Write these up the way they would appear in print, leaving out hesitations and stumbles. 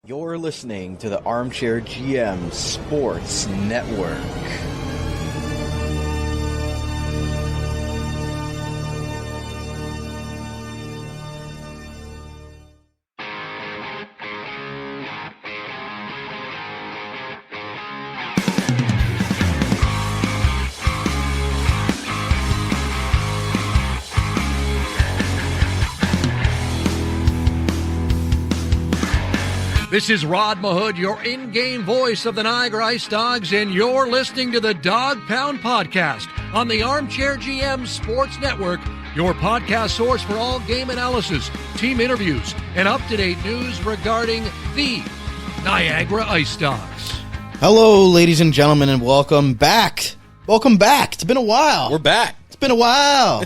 You're listening to the Armchair GM Sports Network. This is Rod Mahood, your in-game voice of the Niagara IceDogs, and you're listening to the Dog Pound Podcast on the Armchair GM Sports Network, your podcast source for all game analysis, team interviews, and up-to-date news regarding the Niagara IceDogs. Hello, ladies and gentlemen, and welcome back. Welcome back. It's been a while. We're back. It's been a while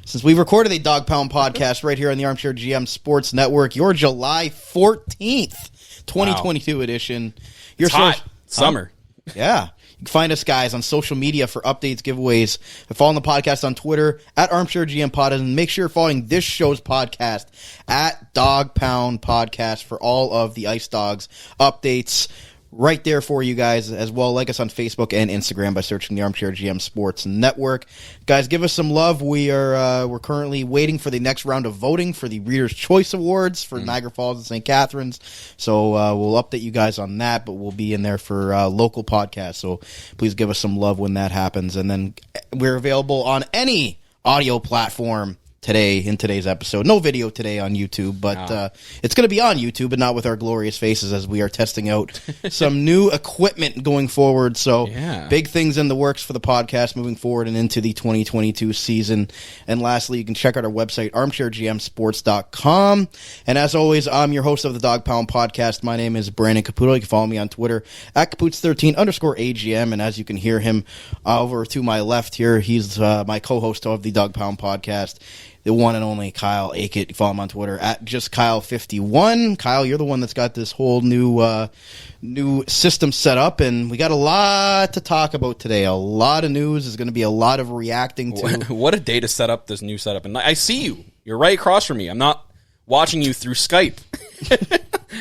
since we recorded the Dog Pound Podcast right here on the Armchair GM Sports Network, your July 14th. 2022 edition. It's hot. Summer. Yeah. You can find us, guys, on social media for updates, giveaways. Follow the podcast on Twitter at Armchair GM Pod, and make sure you're following this show's podcast at Dog Pound Podcast for all of the Ice Dogs updates. Right there for you guys as well. Like us on Facebook and Instagram by searching the Armchair GM Sports Network. Guys, give us some love. We're currently waiting for the next round of voting for the Reader's Choice Awards for Niagara Falls and St. Catharines. So we'll update you guys on that, but we'll be in there for local podcasts. So please give us some love when that happens. And then we're available on any audio platform today in today's episode. No video today on YouTube, but it's going to be on YouTube, but not with our glorious faces as we are testing out some new equipment going forward. So big things in the works for the podcast moving forward and into the 2022 season. And lastly, you can check out our website, armchairgmsports.com. And as always, I'm your host of the Dog Pound Podcast. My name is Brandon Caputo. You can follow me on Twitter at Caputs13_AGM. And as you can hear him over to my left here, he's my co-host of the Dog Pound Podcast, the one and only Kyle Aikett. You follow him on Twitter at JustKyle51. Kyle, you're the one that's got this whole new system set up, and we got a lot to talk about today. A lot of news. There's going to be a lot of reacting to. What a day to set up this new setup. And I see you. You're right across from me. I'm not watching you through Skype.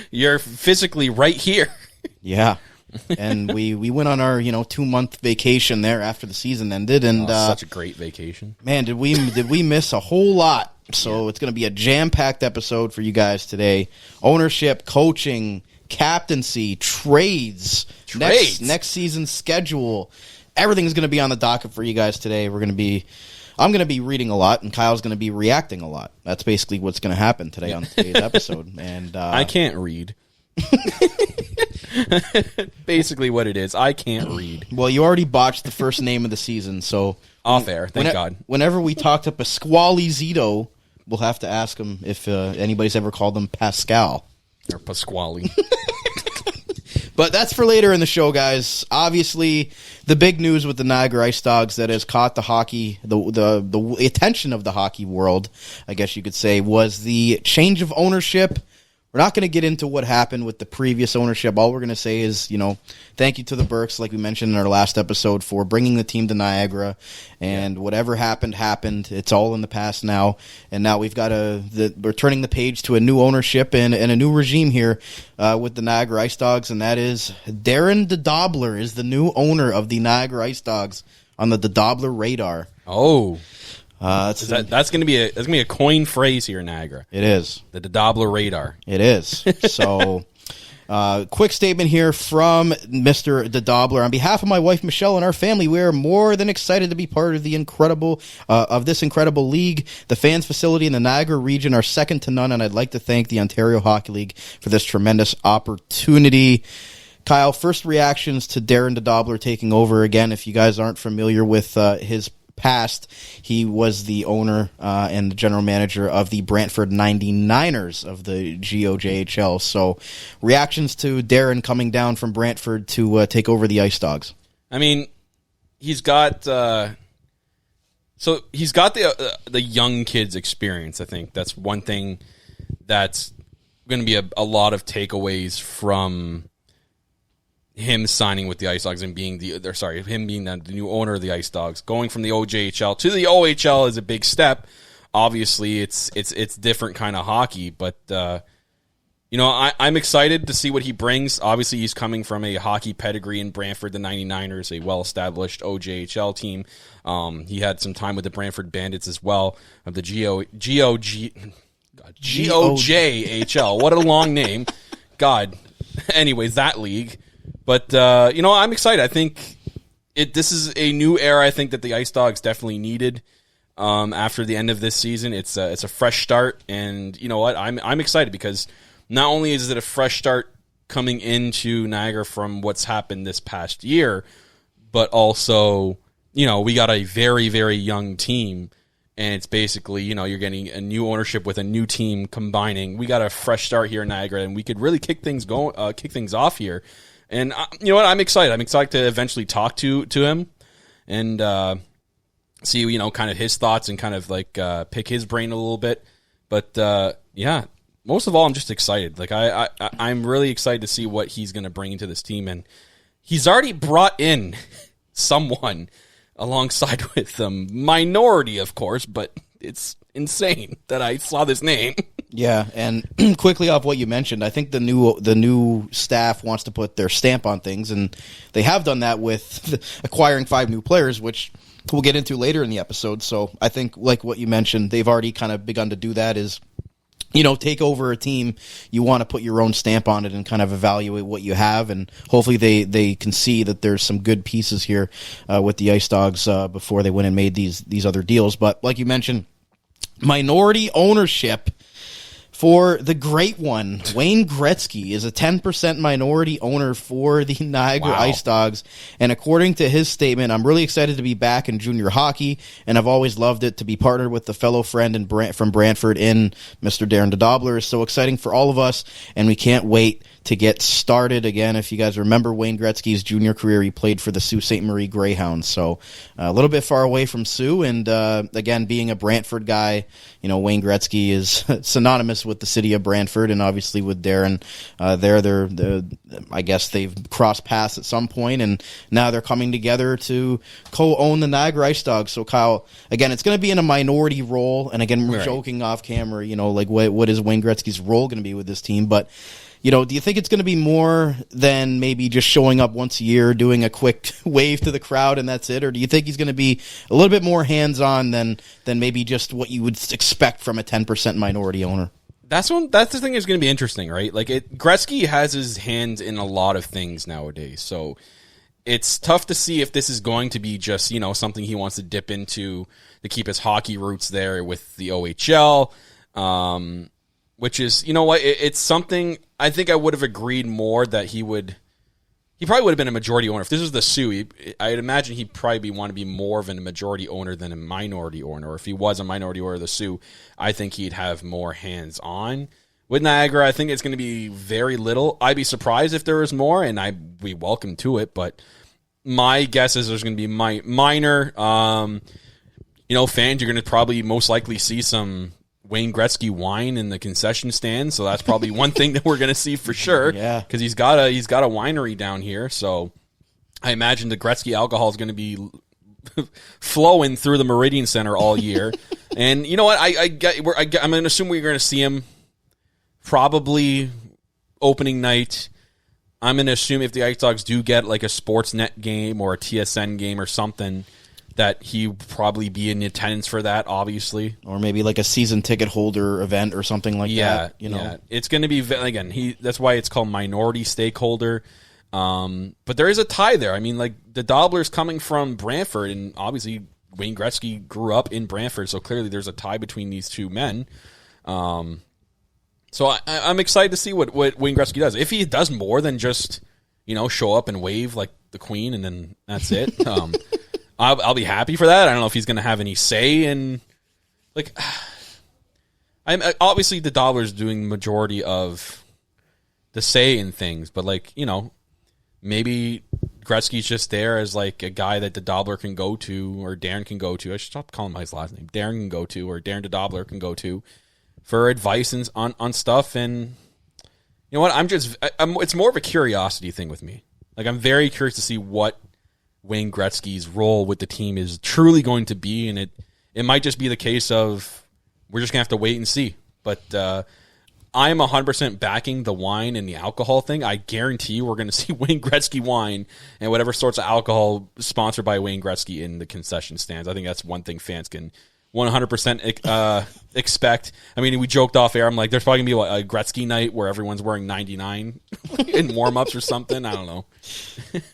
You're physically right here. Yeah. And we went on our 2-month vacation there after the season ended, and such a great vacation. Man, did we miss a whole lot? So it's going to be a jam-packed episode for you guys today. Ownership, coaching, captaincy, trades. Next season's schedule. Everything's going to be on the docket for you guys today. I'm going to be reading a lot, and Kyle's going to be reacting a lot. That's basically what's going to happen today on today's episode. And I can't read. Basically what it is. I can't read. Well, you already botched the first name of the season, so off air, thank God. Whenever we talk to Pasquale Zito, we'll have to ask him if anybody's ever called him Pascal. Or Pasquale. But that's for later in the show, guys. Obviously, the big news with the Niagara IceDogs that has caught the hockey, the attention of the hockey world, I guess you could say, was the change of ownership. We're not going to get into what happened with the previous ownership. All we're going to say is, thank you to the Burks, like we mentioned in our last episode, for bringing the team to Niagara. And whatever happened, happened. It's all in the past now. And now we've got we're turning the page to a new ownership and a new regime here with the Niagara IceDogs. And that is Darren Dedobbelaer is the new owner of the Niagara IceDogs on the Dedobbelaer radar. Oh. That's going to be a coin phrase here in Niagara. It is. The Dedobbelaer radar. It is. So, quick statement here from Mr. Dedobbelaer. On behalf of my wife, Michelle, and our family, we are more than excited to be part of this incredible league. The fans' facility in the Niagara region are second to none, and I'd like to thank the Ontario Hockey League for this tremendous opportunity. Kyle, first reactions to Darren Dedobbelaer taking over. Again, if you guys aren't familiar with his past, he was the owner and the general manager of the Brantford 99ers of the GOJHL. So, reactions to Darren coming down from Brantford to take over the IceDogs. I mean, he's got the young kids experience. I think that's one thing that's going to be a lot of takeaways from him signing with the IceDogs and being him being the new owner of the IceDogs. Going from the OJHL to the OHL is a big step. Obviously, it's different kind of hockey, but I'm excited to see what he brings. Obviously, he's coming from a hockey pedigree in Brantford, the 99ers, a well-established OJHL team. He had some time with the Brantford Bandits as well, of the GOJHL. What a long name. God. Anyways, that league. But, I'm excited. I think this is a new era, I think, that the IceDogs definitely needed. After the end of this season, it's a fresh start, and you know what? I'm excited because not only is it a fresh start coming into Niagara from what's happened this past year, but also, we got a very, very young team, and it's basically, you're getting a new ownership with a new team combining. We got a fresh start here in Niagara, and we could really kick things off here. And you know what? I'm excited. I'm excited to eventually talk to him and see, kind of his thoughts and kind of like pick his brain a little bit. But yeah. Most of all, I'm just excited. Like I'm really excited to see what he's going to bring into this team, and he's already brought in someone alongside with them. Minority, of course, but it's insane that I saw this name. Yeah, and quickly off what you mentioned, I think the new staff wants to put their stamp on things, and they have done that with acquiring 5 new players, which we'll get into later in the episode. So I think, like what you mentioned, they've already kind of begun to do that. Is take over a team, you want to put your own stamp on it and kind of evaluate what you have, and hopefully they can see that there's some good pieces here with the IceDogs before they went and made these other deals. But like you mentioned, minority ownership for the great one. Wayne Gretzky is a 10% minority owner for the Niagara IceDogs, and according to his statement, I'm really excited to be back in junior hockey, and I've always loved it. To be partnered with a fellow friend from Brantford in Mr. Darren Dedobbelaer is so exciting for all of us, and we can't wait to get started again. If you guys remember Wayne Gretzky's junior career, he played for the Sault Ste. Marie Greyhounds, so a little bit far away from Sault, and again, being a Brantford guy, Wayne Gretzky is synonymous with the city of Brantford, and obviously with Darren, I guess they've crossed paths at some point, and now they're coming together to co-own the Niagara IceDogs. So Kyle, again, it's going to be in a minority role, and again, we're joking off camera, like what is Wayne Gretzky's role going to be with this team, but do you think it's going to be more than maybe just showing up once a year, doing a quick wave to the crowd, and that's it? Or do you think he's going to be a little bit more hands-on than maybe just what you would expect from a 10% minority owner? That's the thing that's going to be interesting, right? Like Gretzky has his hands in a lot of things nowadays, so it's tough to see if this is going to be just something he wants to dip into to keep his hockey roots there with the OHL. Which is, it's something I think I would have agreed more that he probably would have been a majority owner. If this was the Sioux, I'd imagine he'd probably want to be more of a majority owner than a minority owner. Or if he was a minority owner of the Sioux, I think he'd have more hands-on. With Niagara, I think it's going to be very little. I'd be surprised if there was more, and I'd be welcome to it, but my guess is there's going to be minor, fans. You're going to probably most likely see some Wayne Gretzky wine in the concession stand, so that's probably one thing that we're going to see for sure. Yeah, because he's got a winery down here, so I imagine the Gretzky alcohol is going to be flowing through the Meridian Center all year. And you know what? I'm going to assume we're going to see him probably opening night. I'm going to assume if the IceDogs do get like a Sportsnet game or a TSN game or something, that he would probably be in attendance for that, obviously. Or maybe like a season ticket holder event or something like that. Yeah, it's going to be, again, that's why it's called minority stakeholder. But there is a tie there. I mean, like, the Dedobbelaer's coming from Brantford, and obviously Wayne Gretzky grew up in Brantford, so clearly there's a tie between these two men. So I'm excited to see what Wayne Gretzky does. If he does more than just, show up and wave like the Queen and then that's it. I'll be happy for that. I don't know if he's going to have any say in, like, I'm obviously the Dedobbelaer's doing the majority of the say in things, but like, maybe Gretzky's just there as like a guy that the Dedobbelaer can go to, or Darren can go to. I should stop calling him his last name. Darren can go to, or Darren Dedobbelaer can go to for advice on stuff. And you know what? It's more of a curiosity thing with me. Like, I'm very curious to see what Wayne Gretzky's role with the team is truly going to be, and it might just be the case of we're just gonna have to wait and see. But I'm 100% backing the wine and the alcohol thing. I guarantee you we're going to see Wayne Gretzky wine and whatever sorts of alcohol sponsored by Wayne Gretzky in the concession stands. I think that's one thing fans can 100% expect. I mean, we joked off air. I'm like, there's probably going to be a Gretzky night where everyone's wearing 99 in warm-ups or something. I don't know.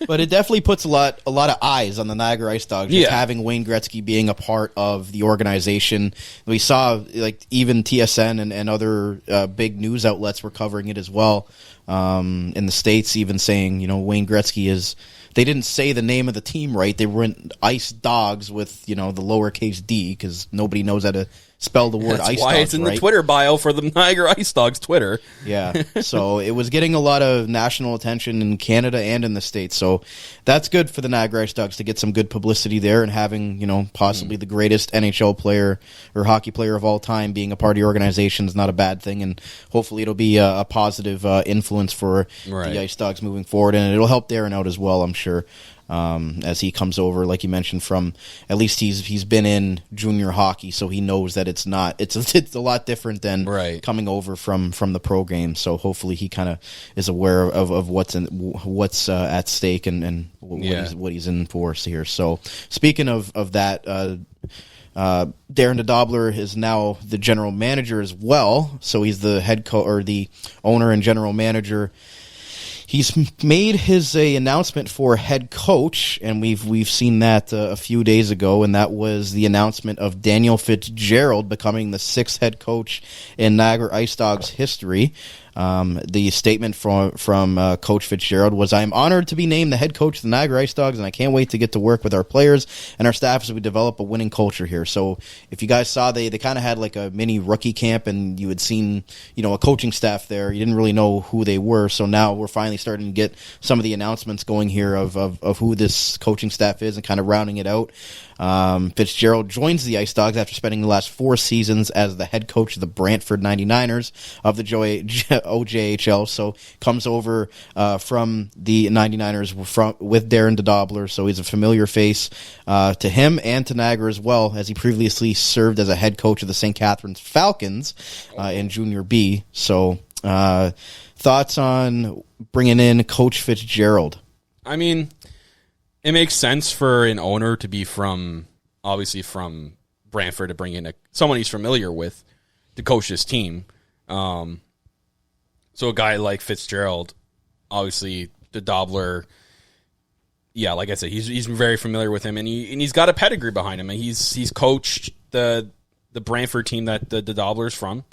But it definitely puts a lot of eyes on the Niagara IceDogs, just having Wayne Gretzky being a part of the organization. We saw like even TSN and other big news outlets were covering it as well. In the States, even saying, Wayne Gretzky is. They didn't say the name of the team right. They went IceDogs with, the lowercase d because nobody knows how to spell the word IceDogs. That's why it's in the Twitter bio for the Niagara IceDogs Twitter. Yeah, so it was getting a lot of national attention in Canada and in the States. So that's good for the Niagara IceDogs to get some good publicity there and having, possibly the greatest NHL player or hockey player of all time being a part of the organization is not a bad thing. And hopefully it'll be a positive influence for the IceDogs moving forward. And it'll help Darren out as well, I'm sure. As he comes over, like you mentioned, from at least he's been in junior hockey, so he knows that it's a lot different than coming over from the pro game. So hopefully he kind of is aware of what's at stake and what he's in for here. So speaking of that. Darren Dedobbelaer is now the general manager as well, so he's the head coach or the owner and general manager. He's made his announcement for head coach, and we've seen that a few days ago, and that was the announcement of Daniel Fitzgerald becoming the 6th head coach in Niagara IceDogs history. The statement from Coach Fitzgerald was, "I am honored to be named the head coach of the Niagara IceDogs, and I can't wait to get to work with our players and our staff as we develop a winning culture here." So if you guys saw, they kind of had like a mini rookie camp, and you had seen, a coaching staff there. You didn't really know who they were. So now we're finally starting to get some of the announcements going here of who this coaching staff is and kind of rounding it out. Fitzgerald joins the IceDogs after spending the last 4 seasons as the head coach of the Brantford 99ers of the OJHL. So comes over from the 99ers with Darren Dedobbelaer. So he's a familiar face to him and to Niagara as well, as he previously served as a head coach of the St. Catharines Falcons in Junior B. So thoughts on bringing in Coach Fitzgerald? I mean, it makes sense for an owner to be obviously from Brantford, to bring in someone he's familiar with to coach his team. So a guy like Fitzgerald, obviously the Dedobbelaer, like I said, he's very familiar with him, and he's got a pedigree behind him, and he's coached the Brantford team that the Dedobbelaer's from.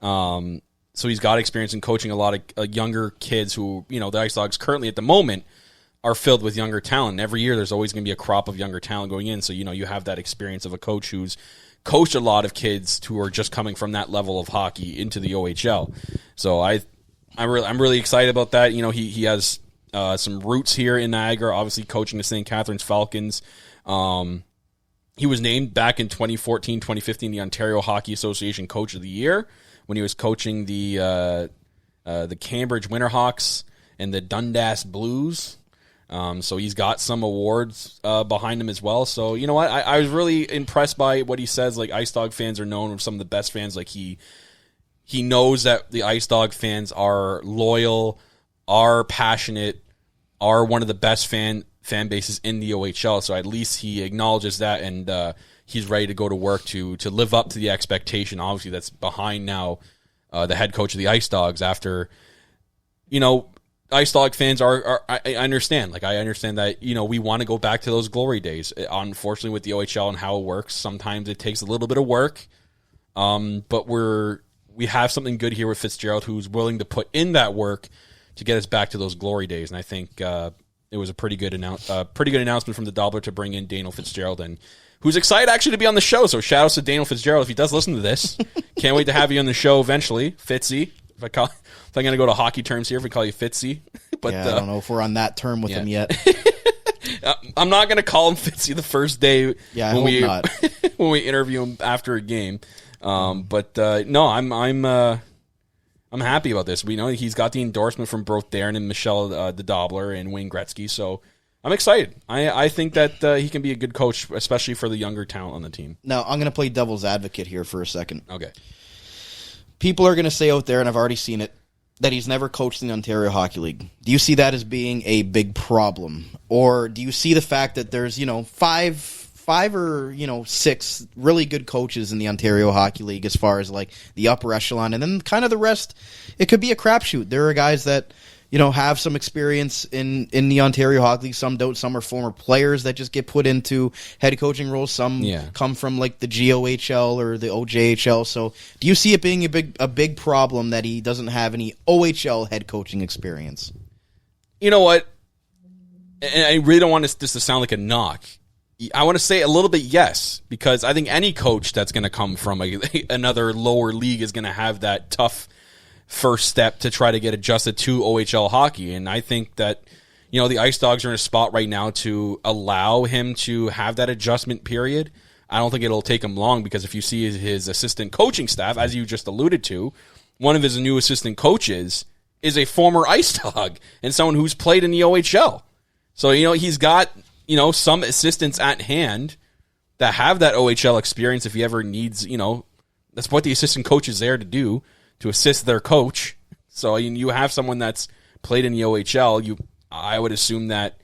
So he's got experience in coaching a lot of younger kids who, the IceDogs currently at the moment are filled with younger talent. Every year there's always going to be a crop of younger talent going in. So, you have that experience of a coach who's coached a lot of kids who are just coming from that level of hockey into the OHL. So I'm really excited about that. He has some roots here in Niagara, obviously coaching the St. Catharines Falcons. He was named back in 2014, 2015, the Ontario Hockey Association Coach of the Year when he was coaching the Cambridge Winterhawks and the Dundas Blues. So he's got some awards behind him as well. So, you know what? I was really impressed by what he says. Like, IceDog fans are known for some of the best fans. Like, he knows that the IceDog fans are loyal, are passionate, are one of the best fan bases in the OHL. So at least he acknowledges that, and he's ready to go to work to live up to the expectation, obviously, that's behind now the head coach of the IceDogs after, IceDog fans I understand. Like, I understand that, we want to go back to those glory days. Unfortunately, with the OHL and how it works, sometimes it takes a little bit of work. But we have something good here with Fitzgerald, who's willing to put in that work to get us back to those glory days. And I think it was a pretty good announcement from the Dedobbelaer to bring in Daniel Fitzgerald, and who's excited actually to be on the show. So shout outs to Daniel Fitzgerald if he does listen to this. Can't wait to have you on the show eventually, Fitzy. If I'm going to go to hockey terms here, if we call you Fitzy. But, I don't know if we're on that term with him yet. I'm not going to call him Fitzy the first day when we interview him after a game. No, I'm happy about this. We know he's got the endorsement from both Darren and Michelle Dedobbelaer and Wayne Gretzky, so I'm excited. I think that he can be a good coach, especially for the younger talent on the team. Now, I'm going to play devil's advocate here for a second. Okay. people are going to say out there, and I've already seen it, that he's never coached in the Ontario Hockey League. Do you see that as being a big problem? Or do you see the fact that there's, five or, six really good coaches in the Ontario Hockey League as far as like the upper echelon, and then kind of the rest, it could be a crapshoot. There are guys that, have some experience in the Ontario Hockey League. Some don't. Some are former players that just get put into head coaching roles. Some come from like the GOHL or the OJHL. So do you see it being a big problem that he doesn't have any OHL head coaching experience? You know what? And I really don't want this to sound like a knock. I want to say a little bit yes, because I think any coach that's going to come from another lower league is going to have that tough first step to try to get adjusted to OHL hockey. And I think that, the IceDogs are in a spot right now to allow him to have that adjustment period. I don't think it'll take him long, because if you see his assistant coaching staff, as you just alluded to, one of his new assistant coaches is a former IceDog and someone who's played in the OHL. So, he's got, some assistants at hand that have that OHL experience if he ever needs, that's what the assistant coach is there to do, to assist their coach. So you have someone that's played in the OHL. I would assume that,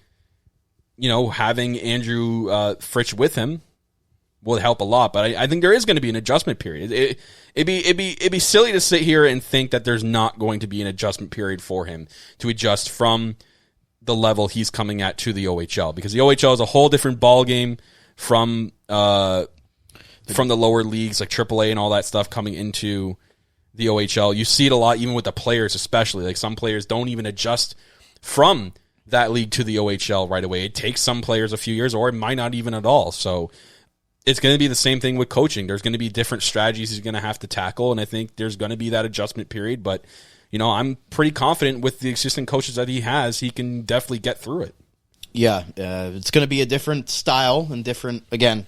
having Andrew Fritsch with him will help a lot. But I think there is going to be an adjustment period. It'd be silly to sit here and think that there's not going to be an adjustment period for him to adjust from the level he's coming at to the OHL, because the OHL is a whole different ballgame from the lower leagues like AAA and all that stuff coming into the OHL. You see it a lot, even with the players, especially. Like, some players don't even adjust from that league to the OHL right away. It takes some players a few years, or it might not even at all. So it's going to be the same thing with coaching. There's going to be different strategies he's going to have to tackle, and I think there's going to be that adjustment period. But, I'm pretty confident with the assistant coaches that he has, he can definitely get through it. Yeah, it's going to be a different style and different, again,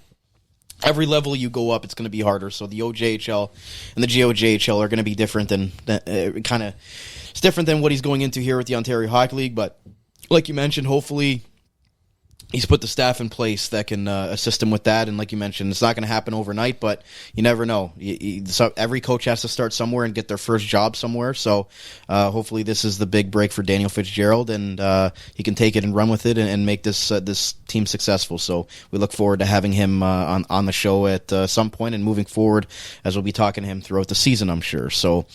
every level you go up, it's going to be harder. So the OJHL and the GOJHL are going to be different than it's different than what he's going into here with the Ontario Hockey League. But like you mentioned, hopefully he's put the staff in place that can assist him with that. And like you mentioned, it's not going to happen overnight, but you never know. So every coach has to start somewhere and get their first job somewhere. So hopefully this is the big break for Daniel Fitzgerald, and he can take it and run with it and make this team successful. So we look forward to having him on the show at some point and moving forward, as we'll be talking to him throughout the season, I'm sure. So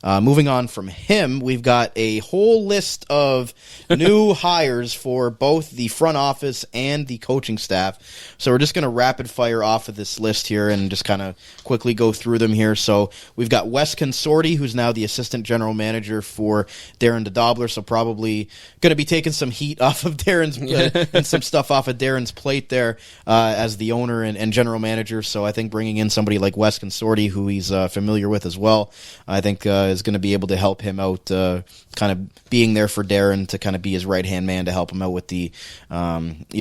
moving on from him, we've got a whole list of new hires for both the front office and the coaching staff. So we're just going to rapid fire off of this list here and just kind of quickly go through them here. So we've got Wes Consorti, who's now the assistant general manager for Darren Dedobbelaer. So probably going to be taking some heat off of Darren's and some stuff off of Darren's plate there as the owner and general manager. So I think bringing in somebody like Wes Consorti, who he's familiar with as well, I think is going to be able to help him out, kind of being there for Darren to kind of be his right-hand man to help him out with the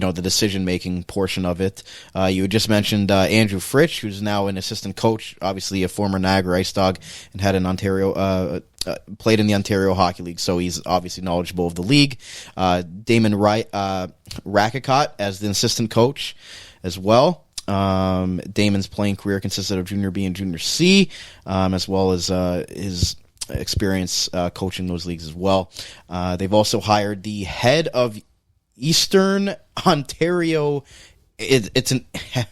the decision-making portion of it. You had just mentioned Andrew Fritsch, who's now an assistant coach, obviously a former Niagara IceDog, and had an Ontario played in the Ontario Hockey League, so he's obviously knowledgeable of the league. Damon Rakicott as the assistant coach as well. Damon's playing career consisted of Junior B and Junior C, as well as his experience coaching those leagues as well. They've also hired the head of Eastern Ontario. It's an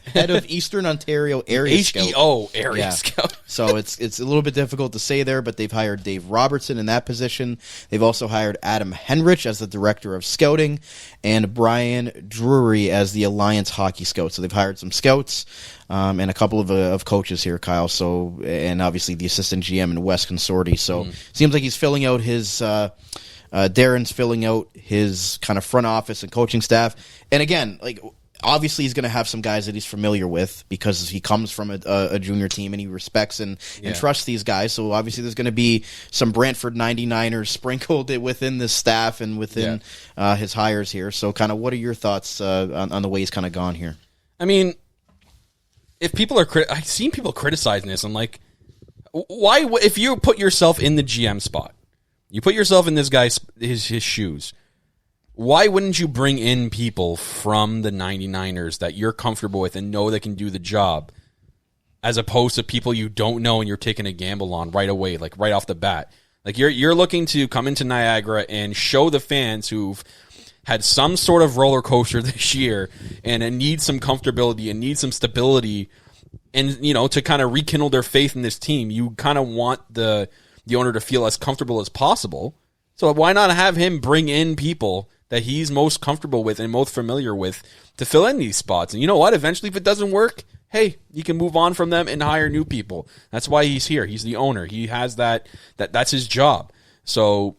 head of Eastern Ontario area scout. HEO area scout. So it's a little bit difficult to say there, but they've hired Dave Robertson in that position. They've also hired Adam Henrich as the director of scouting and Brian Drury as the Alliance Hockey Scout. So they've hired some scouts and a couple of coaches here, Kyle. So, and obviously the assistant GM and Wes Consorti. So seems like he's filling out his Darren's filling out his kind of front office and coaching staff. And again, like, obviously he's going to have some guys that he's familiar with because he comes from a junior team and he respects and trusts these guys. So obviously there's going to be some Brantford 99ers sprinkled within the staff and within his hires here. So kind of what are your thoughts on the way he's kind of gone here? I mean, if people are I've seen people criticizing this. I'm like, why? If you put yourself in the GM spot, you put yourself in this guy's his shoes, why wouldn't you bring in people from the 99ers that you're comfortable with and know they can do the job as opposed to people you don't know and you're taking a gamble on right away, like right off the bat. Like you're looking to come into Niagara and show the fans who've had some sort of roller coaster this year and need some comfortability and need some stability, and to kind of rekindle their faith in this team. You kind of want the owner to feel as comfortable as possible. So why not have him bring in people that he's most comfortable with and most familiar with to fill in these spots? And you know what? Eventually, if it doesn't work, hey, you can move on from them and hire new people. That's why he's here. He's the owner. He has that's his job. So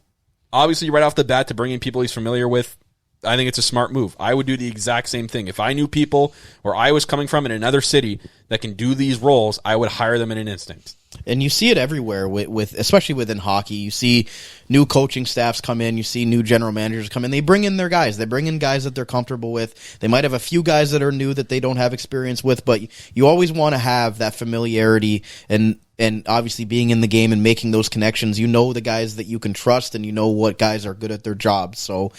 obviously, right off the bat, to bring in people he's familiar with, I think it's a smart move. I would do the exact same thing. If I knew people where I was coming from in another city that can do these roles, I would hire them in an instant. And you see it everywhere, with especially within hockey. You see new coaching staffs come in. You see new general managers come in. They bring in their guys. They bring in guys that they're comfortable with. They might have a few guys that are new that they don't have experience with, but you always want to have that familiarity and obviously being in the game and making those connections. You know the guys that you can trust, and you know what guys are good at their jobs. So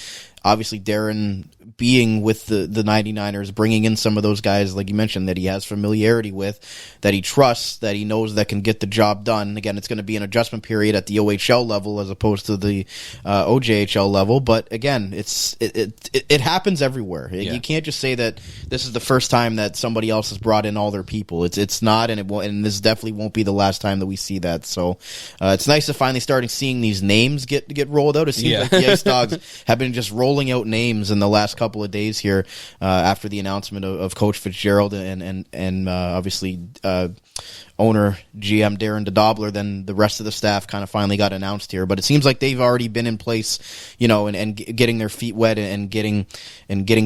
obviously Darren being with the 99ers, bringing in some of those guys, like you mentioned, that he has familiarity with, that he trusts, that he knows that can get the job done. Again, it's going to be an adjustment period at the OHL level as opposed to the OJHL level. But again, it happens everywhere. Yeah. You can't just say that this is the first time that somebody else has brought in all their people. It's not, and it won't, and this definitely won't be the last time that we see that. So it's nice to finally start seeing these names get rolled out. It seems like the IceDogs have been just rolling out names in the last couple of days here after the announcement of Coach Fitzgerald and obviously owner GM Darren Dedobbelaer. Then the rest of the staff kind of finally got announced here, but it seems like they've already been in place, and getting their feet wet and getting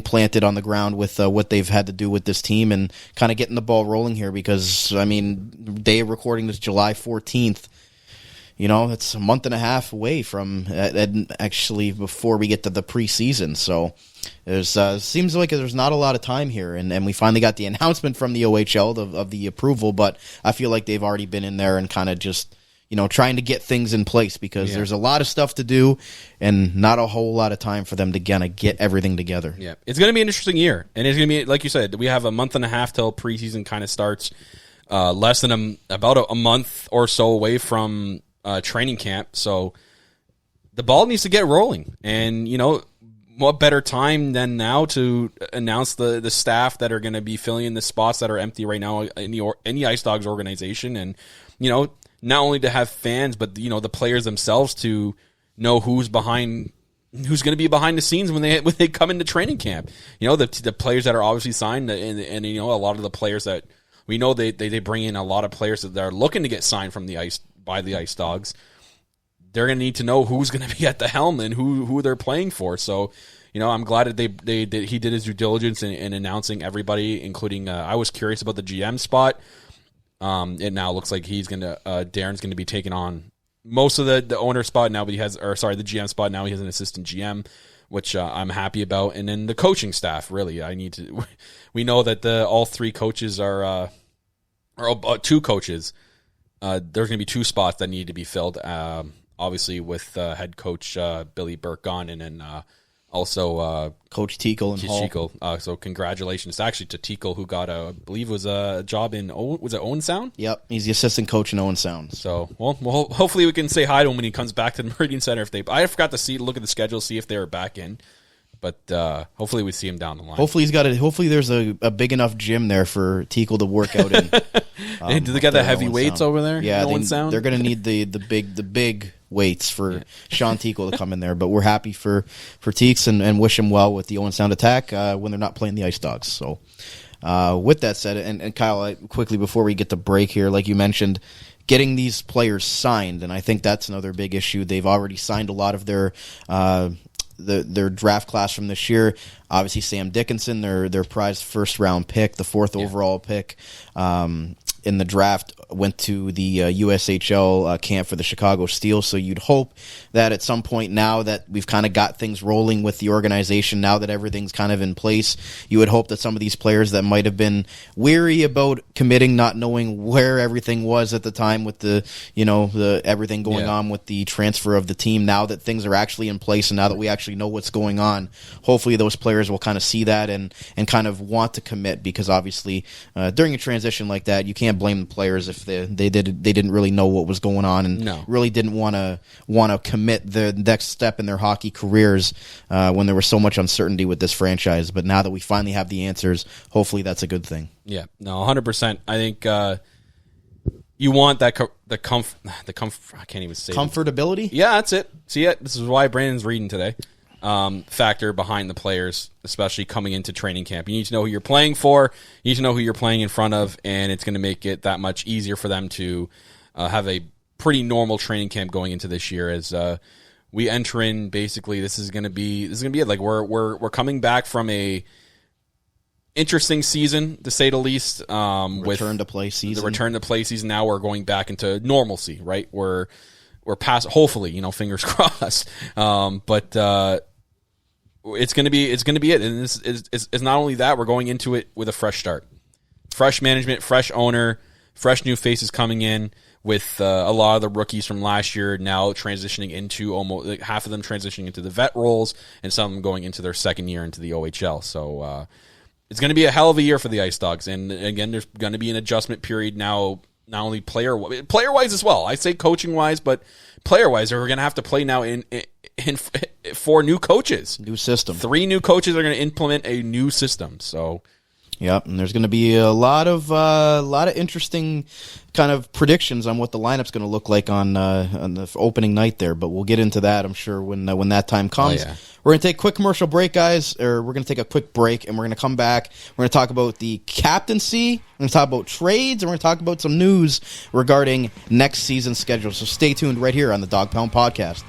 planted on the ground with what they've had to do with this team and kind of getting the ball rolling here. Because I mean, they are recording this July 14th. It's a month and a half away from actually before we get to the preseason. So there's seems like there's not a lot of time here, and we finally got the announcement from the OHL of the approval, but I feel like they've already been in there and kind of just trying to get things in place, because there's a lot of stuff to do and not a whole lot of time for them to kind of get everything together. Yeah, it's going to be an interesting year, and it's going to be, like you said, we have a month and a half till preseason kind of starts. Less than about a month or so away from training camp, so the ball needs to get rolling. And what better time than now to announce the staff that are going to be filling in the spots that are empty right now in the IceDogs organization, and not only to have fans, but the players themselves to know who's going to be behind the scenes when they come into training camp. The players that are obviously signed, and a lot of the players that we know they bring in a lot of players that are looking to get signed from the ice by the IceDogs. They're going to need to know who's going to be at the helm and who they're playing for. So, I'm glad that he did his due diligence in announcing everybody, including I was curious about the GM spot. It now looks like Darren's going to be taking on most of the owner spot now, but the GM spot now. He has an assistant GM, which I'm happy about. And then the coaching staff, really, we know that all three coaches or two coaches. There's going to be two spots that need to be filled, obviously with head coach Billy Burke gone, and then also Coach Tickle and Hall. So congratulations actually to Tickle, who got I believe was a job in Owen Sound? Yep, he's the assistant coach in Owen Sound. So well, hopefully we can say hi to him when he comes back to the Meridian Center. I forgot to look at the schedule, see if they were back in. But hopefully we see him down the line. Hopefully there's a big enough gym there for Tickle to work out in. Do they got the heavy weights over there? Yeah, they're going to need the big weights for Sean Tickle to come in there. But we're happy for Teeks and wish him well with the Owen Sound Attack when they're not playing the IceDogs. So with that said, and Kyle, quickly before we get to break here, like you mentioned, getting these players signed, and I think that's another big issue. They've already signed a lot of their draft class from this year. Obviously, Sam Dickinson, their prized first-round pick, the fourth overall pick in the draft, went to the USHL camp for the Chicago Steel. So you'd hope that at some point, now that we've kind of got things rolling with the organization, now that everything's kind of in place, you would hope that some of these players that might have been weary about committing, not knowing where everything was at the time with the everything going on with the transfer of the team, now that things are actually in place and now that we actually know what's going on, hopefully those players will kind of see that and kind of want to commit, because obviously during a transition like that, you can't can't blame the players if they didn't really know what was going on and really didn't want to commit the next step in their hockey careers when there was so much uncertainty with this franchise. But now that we finally have the answers, hopefully that's a good thing. Yeah, no, 100%. I think you want that the comfort. I can't even say comfortability. Yeah, that's it. See it. This is why Brandon's reading today. Factor behind the players, especially coming into training camp. You need to know who you're playing for. You need to know who you're playing in front of, and it's going to make it that much easier for them to have a pretty normal training camp going into this year. As we enter in, basically, this is going to be it. Like we're coming back from a interesting season, to say the least. Return to play season. The return to play season. Now we're going back into normalcy, right? We're past. Hopefully, fingers crossed. But it's gonna be it. And this is not only that. We're going into it with a fresh start, fresh management, fresh owner, fresh new faces coming in. With a lot of the rookies from last year now transitioning into almost half of them transitioning into the vet roles, and some of them going into their second year into the OHL. So it's going to be a hell of a year for the IceDogs. And again, there's going to be an adjustment period now, not only player-wise as well. I say coaching-wise, but player-wise, we're going to have to play now in 4 new coaches. New system. 3 new coaches are going to implement a new system. So, yep, and there's going to be a lot of interesting kind of predictions on what the lineup's going to look like on the opening night there. But we'll get into that, I'm sure, when that time comes. Oh, yeah. We're going to take a quick commercial break, guys, or we're going to take a quick break, and we're going to come back. We're going to talk about the captaincy, we're going to talk about trades, and we're going to talk about some news regarding next season's schedule. So stay tuned right here on the Dog Pound Podcast.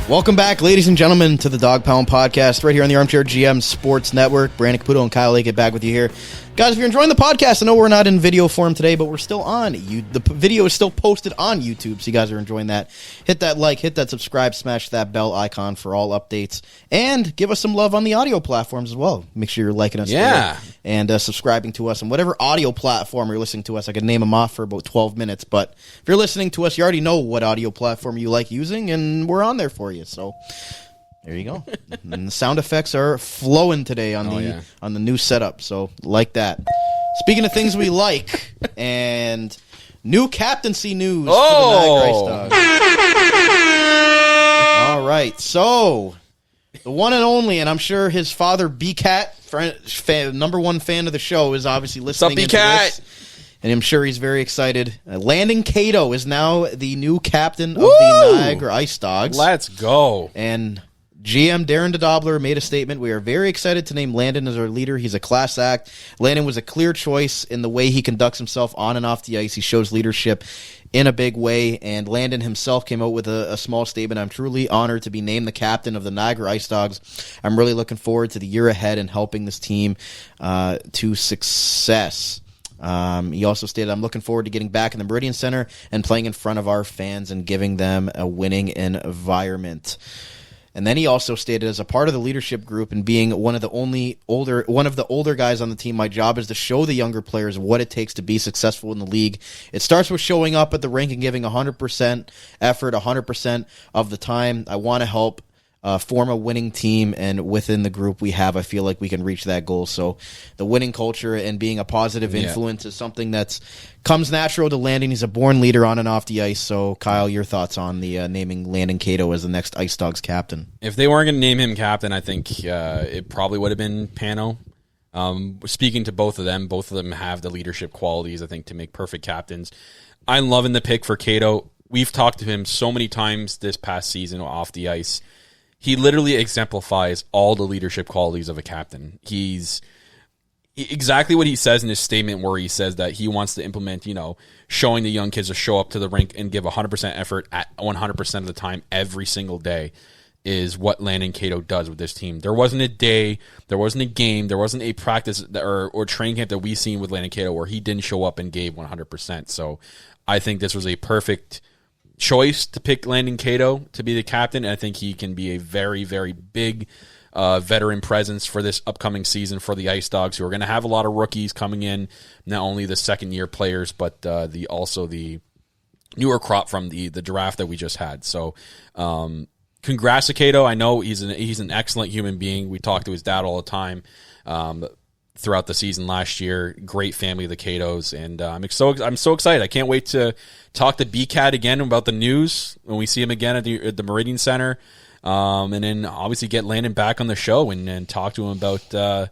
Welcome back, ladies and gentlemen, to the Dog Pound Podcast, right here on the Armchair GM Sports Network. Brandon Cato and Kyle Lake back with you here. Guys, if you're enjoying the podcast, I know we're not in video form today, but we're still on. The video is still posted on YouTube, so you guys are enjoying that. Hit that like, hit that subscribe, smash that bell icon for all updates, and give us some love on the audio platforms as well. Make sure you're liking us there and subscribing to us on whatever audio platform you're listening to us. I could name them off for about 12 minutes, but if you're listening to us, you already know what audio platform you like using, and we're on there for you, so there you go. And the sound effects are flowing today on the new setup, so like that. Speaking of things we like, and new captaincy news for the Niagara IceDogs. All right, so the one and only, and I'm sure his father, B-Cat, number one fan of the show, is obviously listening into this. And I'm sure he's very excited. Landon Cato is now the new captain of the Niagara IceDogs. Let's go. And GM Darren Dedobbelaer made a statement. We are very excited to name Landon as our leader. He's a class act. Landon was a clear choice in the way he conducts himself on and off the ice. He shows leadership in a big way, and Landon himself came out with a small statement. I'm truly honored to be named the captain of the Niagara IceDogs. I'm really looking forward to the year ahead and helping this team to success. He also stated, I'm looking forward to getting back in the Meridian Center and playing in front of our fans and giving them a winning environment. And then he also stated, as a part of the leadership group and being one of the older guys on the team, my job is to show the younger players what it takes to be successful in the league. It starts with showing up at the rink and giving 100% effort, 100% of the time. I want to help form a winning team, and within the group we have, I feel like we can reach that goal. So the winning culture and being a positive influence is something that comes natural to Landon. He's a born leader on and off the ice. So Kyle, your thoughts on the naming Landon Cato as the next IceDogs captain? If they weren't going to name him captain, I think it probably would have been Pano. Speaking to both of them have the leadership qualities, I think, to make perfect captains. I'm loving the pick for Cato. We've talked to him so many times this past season off the ice. He literally exemplifies all the leadership qualities of a captain. He's exactly what he says in his statement, where he says that he wants to implement, showing the young kids to show up to the rink and give 100% effort at 100% of the time every single day, is what Landon Cato does with this team. There wasn't a day, there wasn't a game, there wasn't a practice or training camp that we've seen with Landon Cato where he didn't show up and gave 100%. So I think this was a perfect choice to pick Landon Cato to be the captain, and I think he can be a very, very big veteran presence for this upcoming season for the Ice Dogs, who are going to have a lot of rookies coming in, not only the second-year players, but also the newer crop from the draft that we just had. So congrats to Cato. I know he's an excellent human being. We talk to his dad all the time throughout the season last year. Great family, the Catos, and I'm so excited. I can't wait to talk to B-Cat again about the news when we see him again at the Meridian Center, and then obviously get Landon back on the show and talk to him about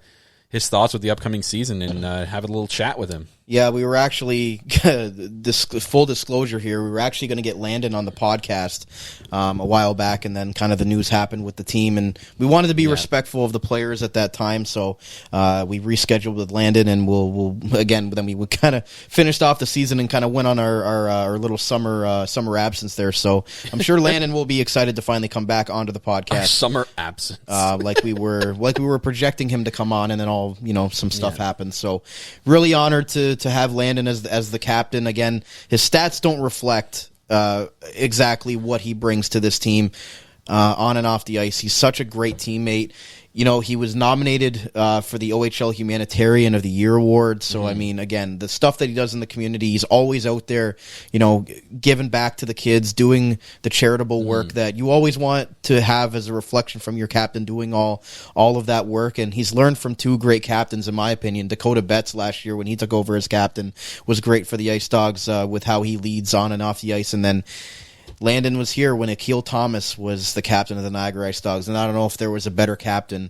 his thoughts with the upcoming season and have a little chat with him. Yeah, we were actually, full disclosure here, we were actually going to get Landon on the podcast a while back, and then kind of the news happened with the team, and we wanted to be respectful of the players at that time, so we rescheduled with Landon, and we'll again, then we kind of finished off the season and kind of went on our little summer absence there, so I'm sure Landon will be excited to finally come back onto the podcast. Our summer absence. like we were projecting him to come on, and then all, some stuff happened, so really honored to have Landon as the captain. Again, his stats don't reflect exactly what he brings to this team on and off the ice. He's such a great teammate. He was nominated for the OHL Humanitarian of the Year award. So, I mean, again, the stuff that he does in the community, he's always out there, giving back to the kids, doing the charitable work that you always want to have as a reflection from your captain, doing all of that work. And he's learned from two great captains, in my opinion. Dakota Betts last year, when he took over as captain, was great for the Ice Dogs with how he leads on and off the ice. And then Landon was here when Akil Thomas was the captain of the Niagara IceDogs, and I don't know if there was a better captain.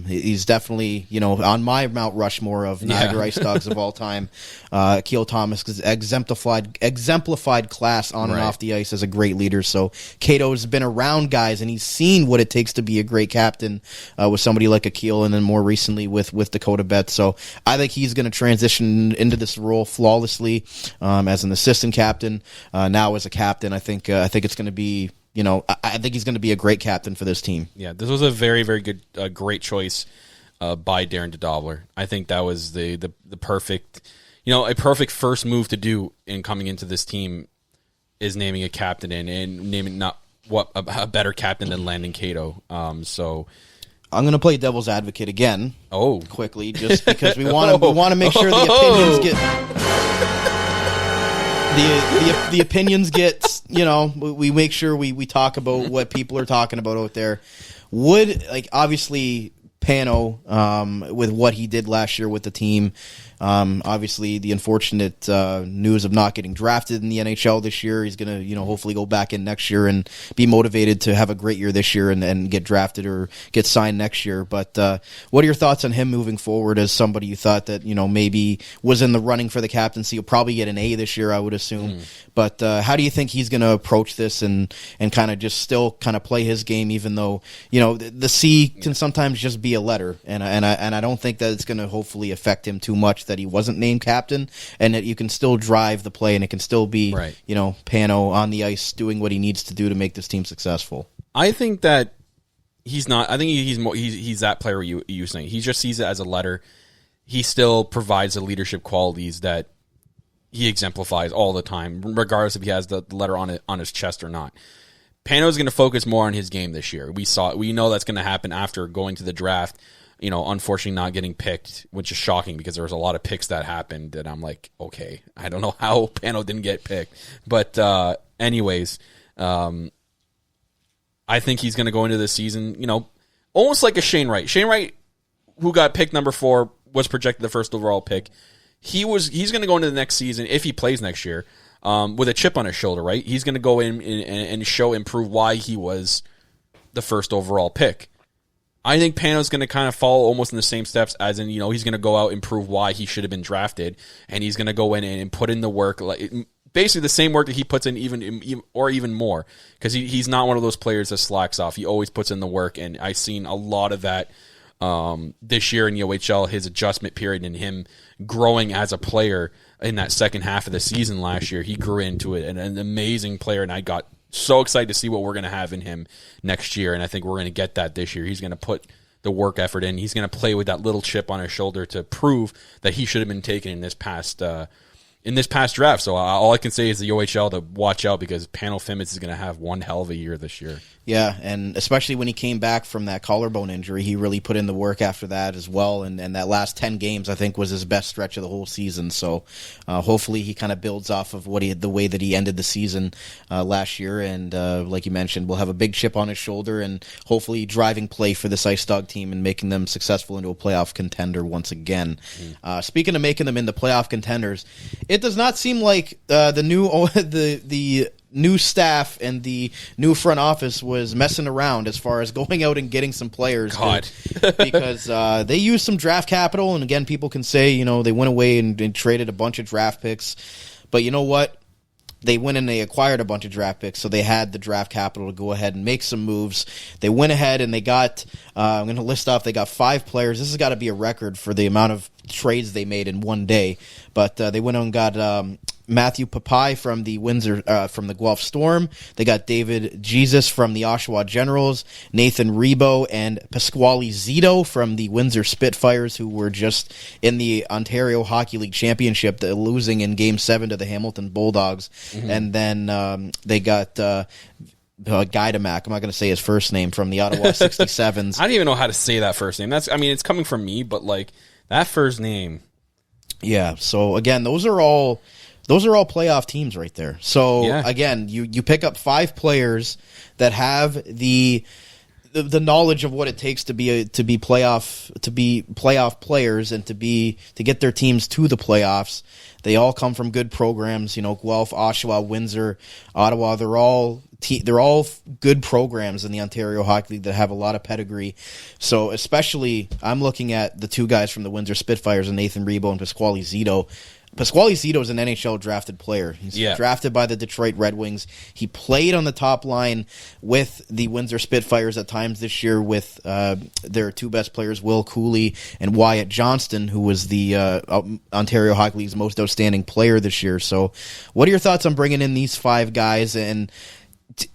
He's definitely, on my Mount Rushmore of Niagara IceDogs of all time. Akil Thomas exemplified class on and off the ice as a great leader. So Cato's been around guys, and he's seen what it takes to be a great captain with somebody like Akil, and then more recently with Dakota Betts. So I think he's going to transition into this role flawlessly as an assistant captain, now as a captain. I think it's going to be, I think he's going to be a great captain for this team. Yeah, this was a very, very good, great choice by Darren Dedobbelaer. I think that was the perfect, a perfect first move to do in coming into this team is naming a captain and naming not a better captain than Landon Cato. So I'm going to play devil's advocate again. Oh, quickly, just because we want to make sure the opinions get. The opinions get, we make sure we talk about what people are talking about out there. Obviously, Pano, with what he did last year with the team, obviously the unfortunate news of not getting drafted in the NHL this year. He's going to, hopefully go back in next year and be motivated to have a great year this year and get drafted or get signed next year. But what are your thoughts on him moving forward as somebody you thought that, maybe was in the running for the captaincy? He'll probably get an A this year, I would assume. But how do you think he's going to approach this and kind of just still kind of play his game, even though, the C can sometimes just be a letter, and I don't think that it's going to hopefully affect him too much that he wasn't named captain, and that you can still drive the play and it can still be, Pano on the ice doing what he needs to do to make this team successful. I think that he's not. I think he's that player you were saying. He just sees it as a letter. He still provides the leadership qualities that he exemplifies all the time, regardless if he has the letter on his chest or not. Pano's going to focus more on his game this year. We know that's going to happen after going to the draft. Unfortunately not getting picked, which is shocking because there was a lot of picks that happened that I'm like, okay, I don't know how Pano didn't get picked. But anyways, I think he's going to go into this season, almost like a Shane Wright. Shane Wright, who got picked number 4, was projected the first overall pick. He's going to go into the next season, if he plays next year, with a chip on his shoulder, right? He's going to go in and prove why he was the first overall pick. I think Pano's going to kind of follow almost in the same steps as in, he's going to go out and prove why he should have been drafted, and he's going to go in and put in the work, like basically the same work that he puts in even more, because he's not one of those players that slacks off. He always puts in the work, and I've seen a lot of that this year in the OHL, his adjustment period and him growing as a player in that second half of the season last year. He grew into it, and an amazing player, and I got so excited to see what we're going to have in him next year, and I think we're going to get that this year. He's going to put the work effort in. He's going to play with that little chip on his shoulder to prove that he should have been taken in this past in this past draft. So all I can say is the OHL to watch out, because Panel Fimmets is going to have one hell of a year this year. Yeah, and especially when he came back from that collarbone injury, he really put in the work after that as well. And that last 10 games, I think, was his best stretch of the whole season. So hopefully he kind of builds off of the way that he ended the season last year. And like you mentioned, we'll have a big chip on his shoulder and hopefully driving play for this Ice Dog team and making them successful into a playoff contender once again. Speaking of making them into playoff contenders, it does not seem like the new staff and the new front office was messing around as far as going out and getting some players. Because they used some draft capital, and again, people can say, they went away and traded a bunch of draft picks. But you know what? They went and they acquired a bunch of draft picks, so they had the draft capital to go ahead and make some moves. They went ahead and they got, I'm going to list off, they got 5 players. This has got to be a record for the amount of trades they made in one day. But they went out and got Matthew Papai from the from the Guelph Storm. They got David Jesus from the Oshawa Generals, Nathan Rebo and Pasquale Zito from the Windsor Spitfires, who were just in the Ontario Hockey League Championship, losing in Game 7 to the Hamilton Bulldogs. And then they got Guidamac, I'm not going to say his first name, from the Ottawa 67s. I don't even know how to say that first name. It's coming from me, but that first name. Yeah, so again, those are all playoff teams right there. So again, you pick up 5 players that have the knowledge of what it takes to be playoff players and to get their teams to the playoffs. They all come from good programs, Guelph, Oshawa, Windsor, Ottawa. They're all good programs in the Ontario Hockey League that have a lot of pedigree. So especially, I'm looking at the 2 guys from the Windsor Spitfires, and Nathan Rebo and Pasquale Zito. Pasquale Zito is an NHL drafted player. He's drafted by the Detroit Red Wings. He played on the top line with the Windsor Spitfires at times this year with their 2 best players, Will Cooley and Wyatt Johnston, who was the Ontario Hockey League's most outstanding player this year. So what are your thoughts on bringing in these 5 guys? And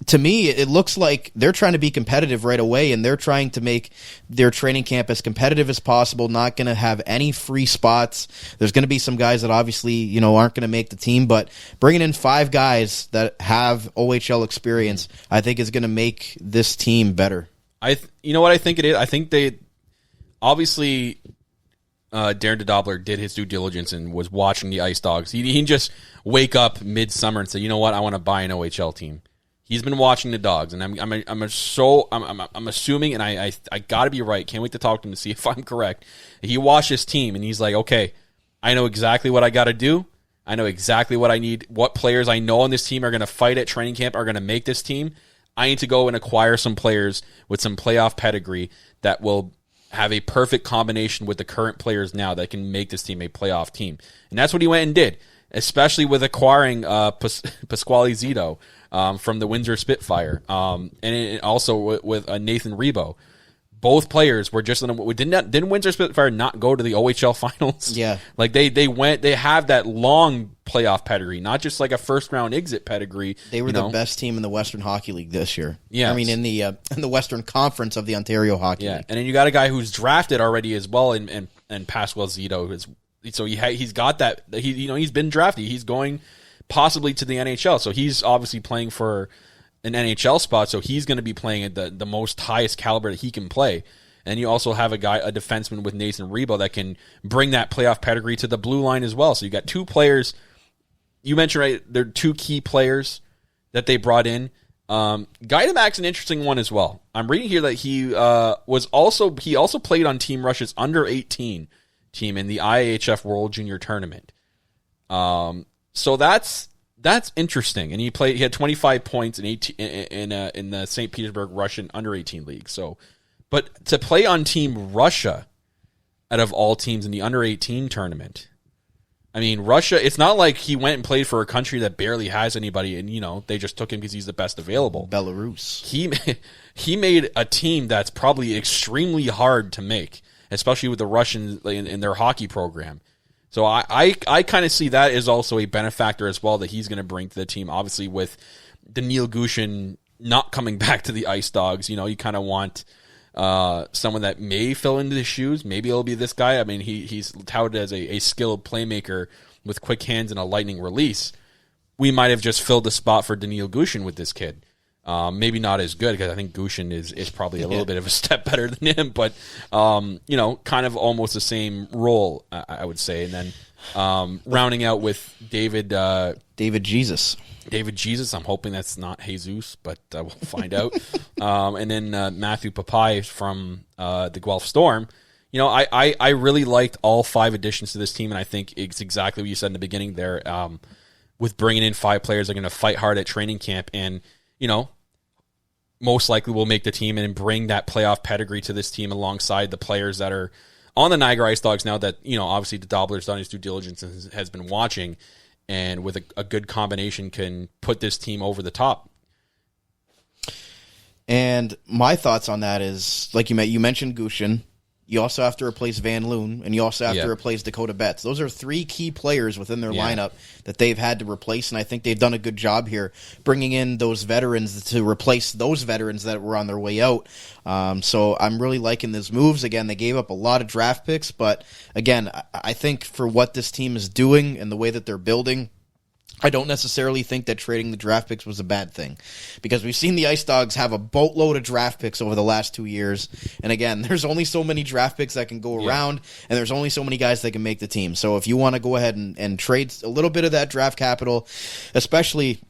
to me, it looks like they're trying to be competitive right away, and they're trying to make their training camp as competitive as possible, not going to have any free spots. There's going to be some guys that obviously, aren't going to make the team, but bringing in 5 guys that have OHL experience, I think is going to make this team better. You know what I think it is? I think they, obviously, Darren Dedobbelaer did his due diligence and was watching the Ice Dogs. He didn't just wake up midsummer and say, you know what, I want to buy an OHL team. He's been watching the Dogs, and I'm assuming, and I got to be right. Can't wait to talk to him to see if I'm correct. He watched his team, and he's like, okay, I know exactly what I got to do. I know exactly what I need. What players I know on this team are going to fight at training camp are going to make this team. I need to go and acquire some players with some playoff pedigree that will have a perfect combination with the current players now that can make this team a playoff team. And that's what he went and did, especially with acquiring Pasquale Zito from the Windsor Spitfire, and also with Nathan Rebo. Both players were just didn't Windsor Spitfire not go to the OHL finals? Yeah, they have that long playoff pedigree, not just like a first round exit pedigree. They were the best team in the Western Hockey League this year. Yeah, I mean in the Western Conference of the Ontario Hockey League. And then you got a guy who's drafted already as well, and Pasquale Zito. So he's got that. He's been drafted. He's going possibly to the NHL. So he's obviously playing for an NHL spot. So he's going to be playing at the most highest caliber that he can play. And you also have a defenseman with Nathan Rebo that can bring that playoff pedigree to the blue line as well. So you got 2 players. You mentioned, right, they're 2 key players that they brought in. Guidamac's an interesting one as well. I'm reading here that he also played on Team Russia's under-18 team in the IHF World Junior Tournament. So that's interesting, and he had 25 points in the St. Petersburg Russian under-18 league. So, but to play on Team Russia, out of all teams in the under-18 tournament, I mean, Russia. It's not like he went and played for a country that barely has anybody, and they just took him because he's the best available. Belarus. He made a team that's probably extremely hard to make, especially with the Russians in their hockey program. So I kind of see that as also a benefactor as well that he's going to bring to the team. Obviously, with Daniil Gushin not coming back to the Ice Dogs, you kind of want someone that may fill into the shoes. Maybe it'll be this guy. I mean, he's touted as a skilled playmaker with quick hands and a lightning release, we might have just filled the spot for Daniil Gushin with this kid. Maybe not as good, because I think Gushin is probably a little bit of a step better than him, but kind of almost the same role, I would say. And then rounding out with David Jesus. David Jesus. I'm hoping that's not Jesus, but we'll find out. And then Matthew Papai from the Guelph Storm. I really liked all 5 additions to this team, and I think it's exactly what you said in the beginning there. With bringing in 5 players that are going to fight hard at training camp, and most likely will make the team and bring that playoff pedigree to this team alongside the players that are on the Niagara IceDogs now that, obviously Dedobbelaer's done his due diligence and has been watching, and with a good combination can put this team over the top. And my thoughts on that is, like you mentioned Gushin. You also have to replace Van Loon, and you also have to replace Dakota Betts. Those are 3 key players within their lineup that they've had to replace, and I think they've done a good job here bringing in those veterans to replace those veterans that were on their way out. So I'm really liking these moves. Again, they gave up a lot of draft picks, but again, I think for what this team is doing and the way that they're building, I don't necessarily think that trading the draft picks was a bad thing, because we've seen the IceDogs have a boatload of draft picks over the last 2 years. And again, there's only so many draft picks that can go around, and there's only so many guys that can make the team. So if you want to go ahead and trade a little bit of that draft capital, especially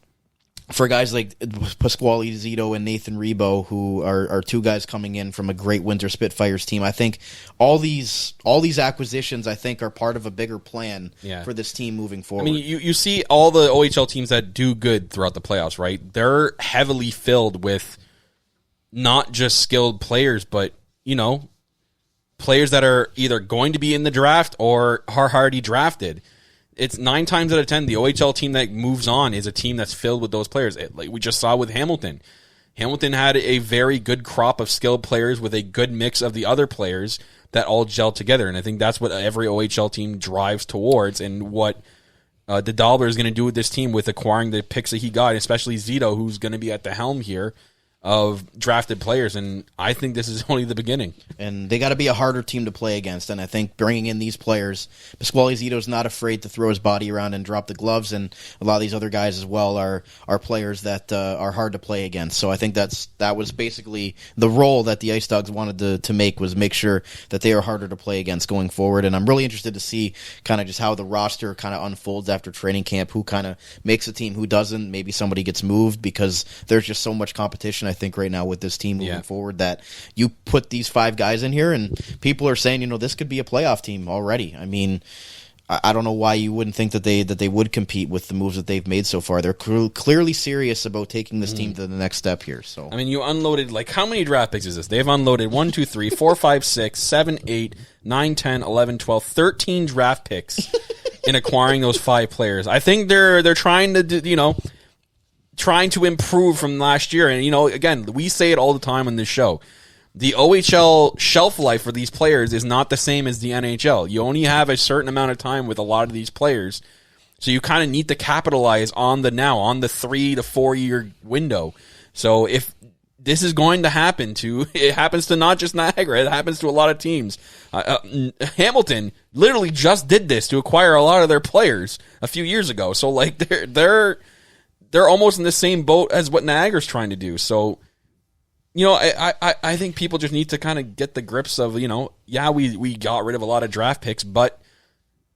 for guys like Pasquale Zito and Nathan Rebo, who are 2 guys coming in from a great Winter Spitfires team, I think all these acquisitions, I think, are part of a bigger plan for this team moving forward. I mean, you see all the OHL teams that do good throughout the playoffs, right? They're heavily filled with not just skilled players, but, players that are either going to be in the draft or are already drafted. It's 9 times out of 10, the OHL team that moves on is a team that's filled with those players. Like we just saw with Hamilton. Hamilton had a very good crop of skilled players with a good mix of the other players that all gel together. And I think that's what every OHL team drives towards, and what Dedobbelaer is going to do with this team with acquiring the picks that he got, especially Zito, who's going to be at the helm here of drafted players, and I think this is only the beginning. And they got to be a harder team to play against, and I think bringing in these players, Pasquale Zito's not afraid to throw his body around and drop the gloves, and a lot of these other guys as well are players that are hard to play against. So I think that was basically the role that the IceDogs wanted to make sure that they are harder to play against going forward. And I'm really interested to see kind of just how the roster kind of unfolds after training camp, who kind of makes a team, who doesn't. Maybe somebody gets moved, because there's just so much competition, I think, right now with this team moving forward, that you put these 5 guys in here and people are saying, this could be a playoff team already. I mean, I don't know why you wouldn't think that they would compete with the moves that they've made so far. They're clearly serious about taking this team to the next step here. So I mean, you unloaded, like, how many draft picks is this? They've unloaded 1, 2, 3, 4, 5, 6, 7, 8, 9, 10, 11, 12, 13 draft picks in acquiring those 5 players. I think they're trying to trying to improve from last year. And, again, we say it all the time on this show. The OHL shelf life for these players is not the same as the NHL. You only have a certain amount of time with a lot of these players. So you kind of need to capitalize on the 3 to 4 year window. So if this is going to happen it happens to not just Niagara, it happens to a lot of teams. Hamilton literally just did this to acquire a lot of their players a few years ago. So, like, they're almost in the same boat as what Niagara's trying to do. So, I think people just need to kind of get the grips of, we got rid of a lot of draft picks, but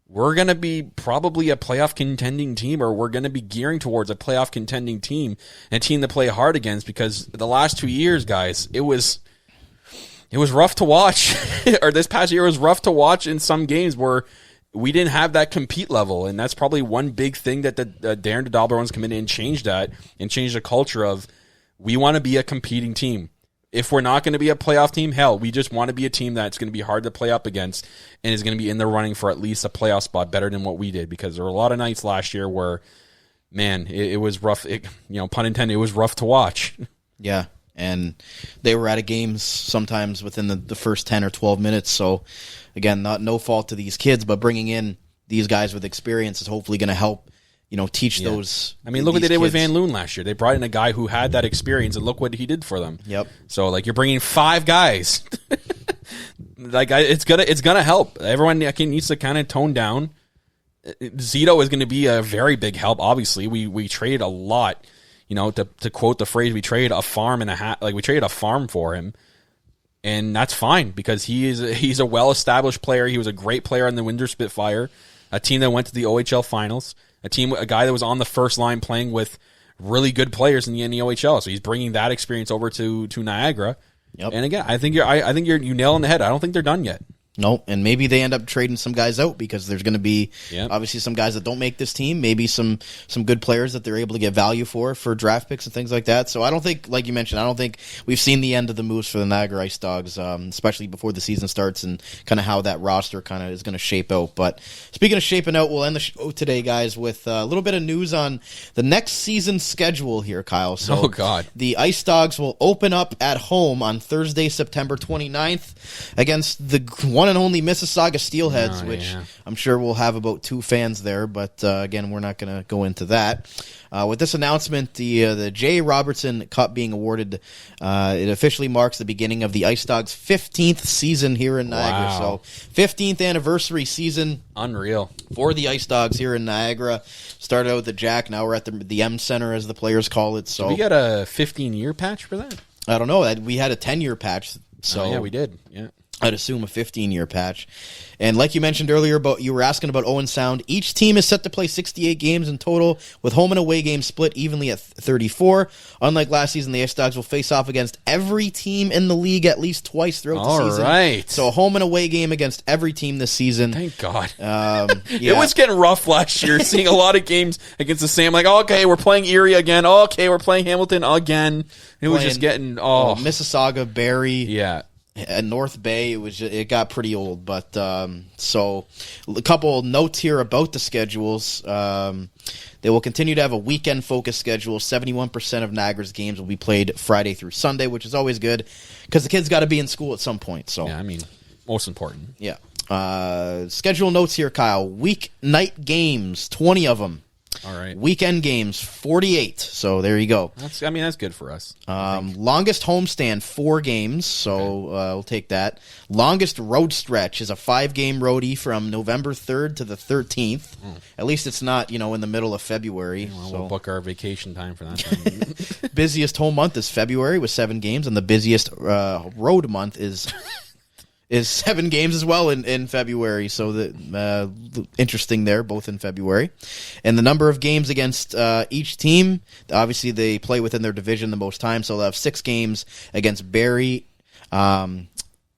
we're going to be probably a playoff contending team, or we're going to be gearing towards a playoff contending team, and a team to play hard against, because the last 2 years, guys, it was rough to watch. Or this past year was rough to watch in some games where we didn't have that compete level, and that's probably one big thing that Darren Dedobbelaer wants to come in and change that, and change the culture of, we want to be a competing team. If we're not going to be a playoff team, hell, we just want to be a team that's going to be hard to play up against and is going to be in the running for at least a playoff spot, better than what we did, because there were a lot of nights last year where, man, it was rough. Pun intended, it was rough to watch. Yeah, and they were out of games sometimes within the first 10 or 12 minutes, so again, no fault to these kids, but bringing in these guys with experience is hopefully going to help, teach those. I mean, look what they did with Van Loon last year. They brought in a guy who had that experience, and look what he did for them. Yep. So, like, you're bringing 5 guys. Like, it's gonna help. Everyone needs to kind of tone down, Zito is going to be a very big help. Obviously, we traded a lot. To quote the phrase, we traded a farm and a half. Like we traded a farm for him, and that's fine because he's a well-established player. He was a great player on the Windsor Spitfire, a team that went to the OHL finals, a guy that was on the first line playing with really good players in the OHL. So he's bringing that experience over to Niagara. Yep. And again, I think you nail on the head. I don't think they're done yet. Nope, and maybe they end up trading some guys out because there's going to be obviously some guys that don't make this team, maybe some good players that they're able to get value for draft picks and things like that. So I don't think, like you mentioned, I don't think we've seen the end of the moves for the Niagara IceDogs, especially before the season starts and kind of how that roster kind of is going to shape out. But speaking of shaping out, we'll end the show today, guys, with a little bit of news on the next season schedule here, Kyle. So the IceDogs will open up at home on Thursday, September 29th against the one and only Mississauga Steelheads, which I'm sure we'll have about 2 fans there, but again, we're not going to go into that. With this announcement, the J. Robertson Cup being awarded, it officially marks the beginning of the IceDogs' 15th season here in Niagara. Wow. So 15th anniversary season. Unreal. For the IceDogs here in Niagara. Started out with the Jack, now we're at the M Center, as the players call it. So we got a 15-year patch for that? I don't know. We had a 10-year patch. So yeah, we did. Yeah. I'd assume a 15-year patch. And like you mentioned earlier, you were asking about Owen Sound. Each team is set to play 68 games in total, with home and away games split evenly at 34. Unlike last season, the IceDogs will face off against every team in the league at least twice throughout the season. All right. So a home and away game against every team this season. Thank God. It was getting rough last year, seeing a lot of games against the same, like, okay, we're playing Erie again. Okay, we're playing Hamilton again. It was just getting, Mississauga, Barrie. Yeah. At North Bay, it got pretty old, but so a couple notes here about the schedules. They will continue to have a weekend-focused schedule. 71% of Niagara's games will be played Friday through Sunday, which is always good because the kids got to be in school at some point. So yeah, I mean, most important. Yeah. Schedule notes here, Kyle. Weeknight games, 20 of them. All right. Weekend games, 48. So there you go. That's good for us. Longest homestand, 4 games. So we'll take that. Longest road stretch is a 5-game roadie from November 3rd to the 13th. At least it's not, in the middle of February. We'll book our vacation time for that time. Busiest home month is February with 7 games, and the busiest road month is 7 games as well in February, so interesting there, both in February. And the number of games against each team, obviously they play within their division the most time, so they'll have 6 games against Barrie, the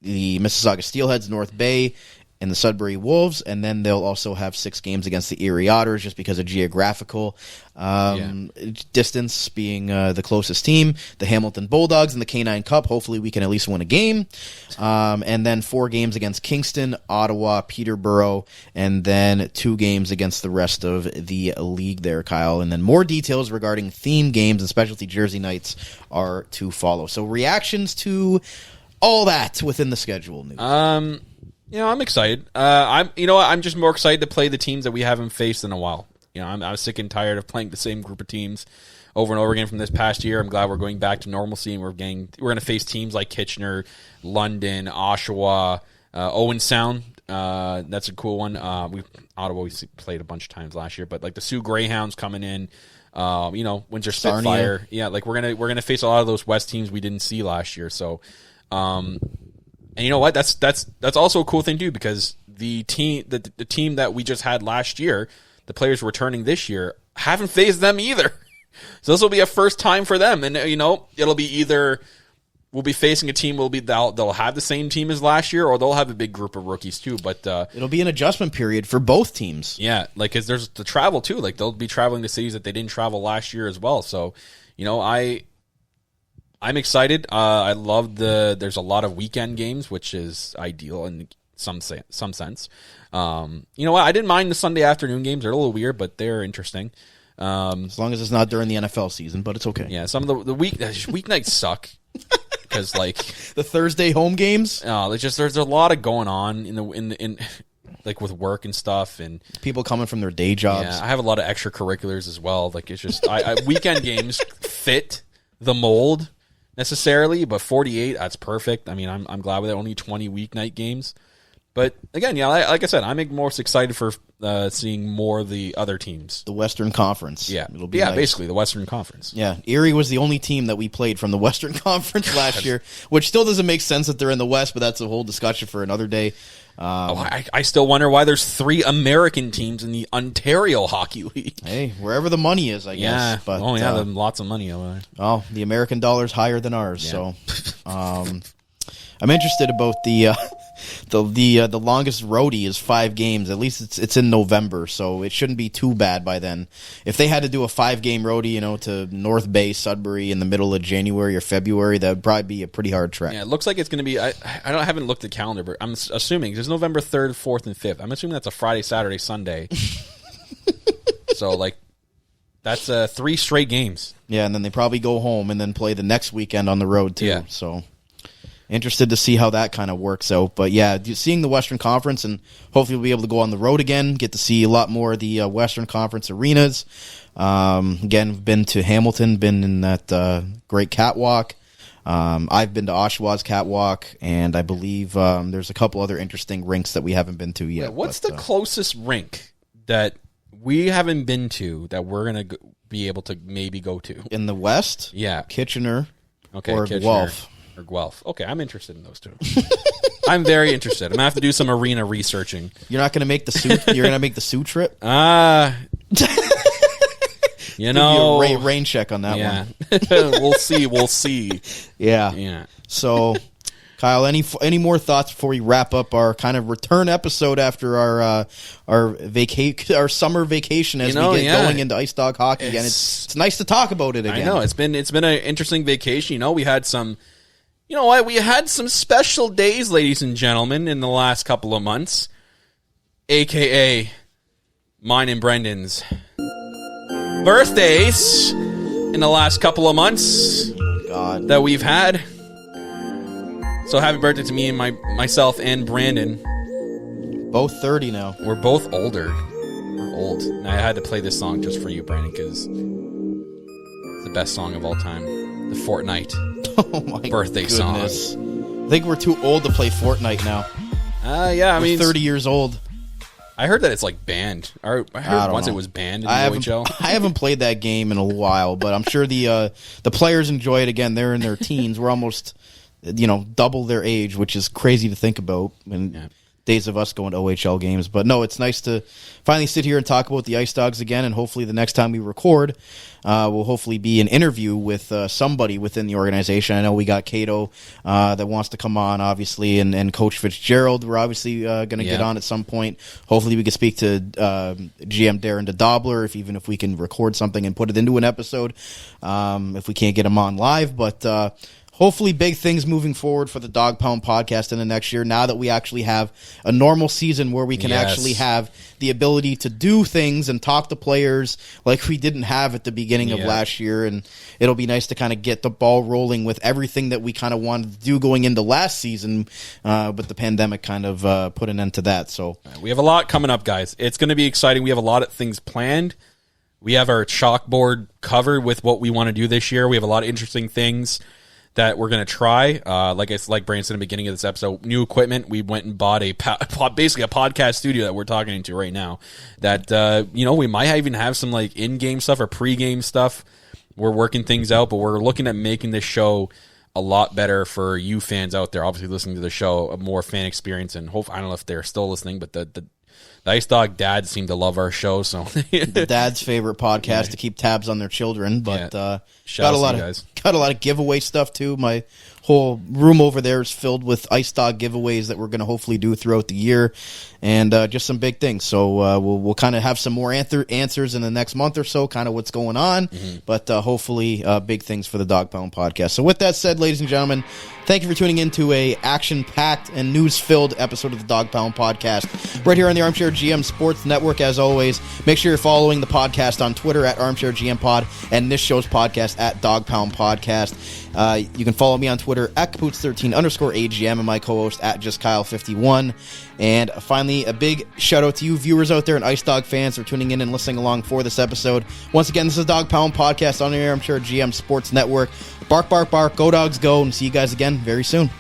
Mississauga Steelheads, North Bay, and the Sudbury Wolves, and then they'll also have 6 games against the Erie Otters just because of geographical distance being the closest team. The Hamilton Bulldogs in the K9 Cup, hopefully we can at least win a game. And then 4 games against Kingston, Ottawa, Peterborough, and then 2 games against the rest of the league there, Kyle. And then more details regarding theme games and specialty jersey nights are to follow. So reactions to all that within the schedule news. I'm excited. I'm just more excited to play the teams that we haven't faced in a while. I'm sick and tired of playing the same group of teams over and over again from this past year. I'm glad we're going back to normalcy, and we're going to face teams like Kitchener, London, Oshawa, Owen Sound. That's a cool one. Ottawa we played a bunch of times last year, but like the Sioux Greyhounds coming in. Windsor Spitfire. Yeah, like we're gonna face a lot of those West teams we didn't see last year. So. And you know what? That's also a cool thing too, because the team that we just had last year, the players returning this year, haven't faced them either. So this will be a first time for them, and it'll be either we'll be facing a team they'll have the same team as last year, or they'll have a big group of rookies too. But it'll be an adjustment period for both teams. Yeah, like 'cause there's the travel too. Like they'll be traveling to cities that they didn't travel last year as well. So I'm excited. I love there's a lot of weekend games, which is ideal in some sense. You know what? I didn't mind the Sunday afternoon games. They're a little weird, but they're interesting. As long as it's not during the NFL season, but it's okay. Yeah, some of the weeknights suck because like the Thursday home games. There's a lot of going on in like with work and stuff, and people coming from their day jobs. Yeah, I have a lot of extracurriculars as well. Like it's just weekend games fit the mold. Necessarily, but 48, that's perfect. I mean, I'm glad with it. Only 20 weeknight games. But again, like I said, I'm more excited for seeing more of the other teams. The Western Conference. Yeah, it'll be nice. Basically the Western Conference. Yeah, Erie was the only team that we played from the Western Conference last year, which still doesn't make sense that they're in the West, but that's a whole discussion for another day. I still wonder why there's 3 American teams in the Ontario Hockey League. Hey, wherever the money is, I guess. But, lots of money over there. Oh, the American dollar's higher than ours, so I'm interested about the longest roadie is 5 games. At least it's in November, so it shouldn't be too bad by then. If they had to do a 5-game roadie, to North Bay, Sudbury in the middle of January or February, that would probably be a pretty hard trek. Yeah, it looks like it's going to be. I haven't looked at the calendar, but I'm assuming it's November 3rd, 4th, and 5th. I'm assuming that's a Friday, Saturday, Sunday. So that's 3 straight games. Yeah, and then they probably go home and then play the next weekend on the road too. Yeah. So interested to see how that kind of works out. But yeah, seeing the Western Conference, and hopefully we'll be able to go on the road again, get to see a lot more of the Western Conference arenas. Again, been to Hamilton, been in that great catwalk. I've been to Oshawa's catwalk, and I believe there's a couple other interesting rinks that we haven't been to yet. What's the closest rink that we haven't been to that we're going to be able to maybe go to? In the West? Yeah. Or Kitchener. Guelph. Or Guelph. Okay, I'm interested in those two. I'm very interested. I'm going to have to do some arena researching. You're not going to make the Sioux You're going to make the Sioux trip? Rain check on that one. We'll see. Yeah. So, Kyle, any more thoughts before we wrap up our kind of return episode after our summer vacation as we get going into Ice Dog hockey again? It's nice to talk about it again. I know it's been an interesting vacation. We had some. You know what? We had some special days, ladies and gentlemen, in the last couple of months, a.k.a. mine and Brendan's birthdays in the last couple of months that we've had. So happy birthday to me and myself and Brandon. Both 30 now. We're both older. We're old. And I had to play this song just for you, Brandon, because it's the best song of all time. The Fortnite birthday song. I think we're too old to play Fortnite now. We're 30 years old. I heard that it's banned. I heard once it was banned in the OHL. I haven't played that game in a while, but I'm sure the players enjoy it again. They're in their teens. We're almost double their age, which is crazy to think about. Days of us going to OHL games. But no, it's nice to finally sit here and talk about the Ice Dogs again, and hopefully the next time we record will hopefully be an interview with somebody within the organization. I know we got Cato that wants to come on, obviously, and Coach Fitzgerald. We're obviously going to get on at some point. Hopefully we can speak to GM Darren Dedobbelaer, even if we can record something and put it into an episode, if we can't get him on live. But hopefully big things moving forward for the Dog Pound podcast in the next year, now that we actually have a normal season where we can actually have the ability to do things and talk to players like we didn't have at the beginning of last year. And it'll be nice to kind of get the ball rolling with everything that we kind of wanted to do going into last season, but the pandemic kind of put an end to that. So we have a lot coming up, guys. It's going to be exciting. We have a lot of things planned. We have our chalkboard covered with what we want to do this year. We have a lot of interesting things that we're going to try. Like Brandon said in the beginning of this episode, new equipment. We went and bought basically a podcast studio that we're talking into right now that, we might even have some in-game stuff or pre-game stuff. We're working things out, but we're looking at making this show a lot better for you fans out there, obviously listening to the show, a more fan experience. And I don't know if they're still listening, but the Ice Dog dads seem to love our show. So the dad's favorite podcast to keep tabs on their children, but got a lot of giveaway stuff too. My whole room over there is filled with Ice Dog giveaways that we're going to hopefully do throughout the year, and just some big things. So we'll kind of have some more answers in the next month or so, kind of what's going on, but hopefully big things for the Dog Pound podcast. So with that said, ladies and gentlemen, thank you for tuning in to a action-packed and news-filled episode of the Dog Pound podcast right here on the Armchair GM Sports Network. As always, make sure you're following the podcast on Twitter at Armchair GM Pod and this show's podcast at Dog Pound Podcast. You can follow me on Twitter at Caputs13_AGM and my co-host at JustKyle51. And finally, a big shout out to you viewers out there and Ice Dog fans for tuning in and listening along for this episode. Once again, this is Dog Pound Podcast on the Armchair GM Sports Network. Bark, bark, bark, go Dogs, go, and see you guys again very soon.